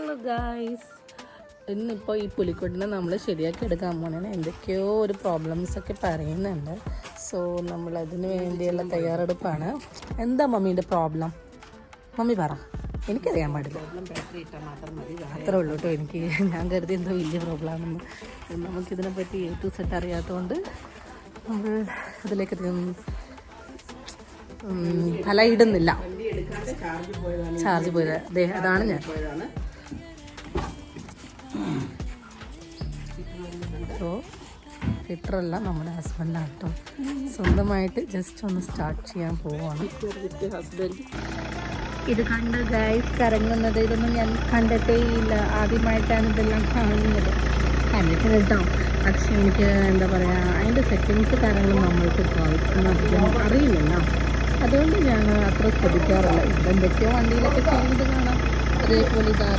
Hello guys, ഇന്നിപ്പോൾ ഈ പുലിക്കുട്ടിനെ നമ്മൾ ശരിയാക്കി എടുക്കാൻ പോകണേ. എന്തൊക്കെയോ ഒരു പ്രോബ്ലംസൊക്കെ പറയുന്നുണ്ട്. സോ നമ്മൾ അതിന് വേണ്ടിയുള്ള തയ്യാറെടുപ്പാണ്. എന്താ മമ്മീൻ്റെ പ്രോബ്ലം? മമ്മി പറ, എനിക്കറിയാൻ പാടില്ല. അത്രേ ഉള്ളൂ കേട്ടോ. ഞാൻ കരുതി എന്തോ വലിയ പ്രോബ്ലമാണെന്ന്. നമുക്കിതിനെപ്പറ്റി A to Z അറിയാത്തതുകൊണ്ട് നമ്മൾ അതിലേക്ക് തല ഇടുന്നില്ല. ചാർജ് പോയത് അതെ, അതാണ് ഞാൻ. അപ്പോൾ ഫിറ്ററല്ല, നമ്മുടെ ഹസ്ബൻഡാണ് കേട്ടോ. സ്വന്തമായിട്ട് ജസ്റ്റ് ഒന്ന് സ്റ്റാർട്ട് ചെയ്യാൻ പോവാണ്. ഇത് കണ്ട ഗൈസ് കറങ്ങുന്നത്, ഇതൊന്നും ഞാൻ കണ്ടിട്ടേ ഇല്ല. ആദ്യമായിട്ടാണ് ഇതെല്ലാം കാണുന്നത്. കണ്ടിട്ട് കേട്ടോ. പക്ഷെ എനിക്ക് എന്താ പറയുക, അതിൻ്റെ സെറ്റിങ്സ് കാര്യങ്ങളും നമ്മൾക്ക് ഗേൾസിന് അധികം അറിയില്ലല്ലോ. അതുകൊണ്ട് ഞാൻ അത്ര ശ്രദ്ധിക്കാറില്ല. ഇതെന്തൊക്കെയോ വണ്ടിയിലൊക്കെ ചെയ്യുന്നത് കാണാം. അതേപോലെ ഇതാ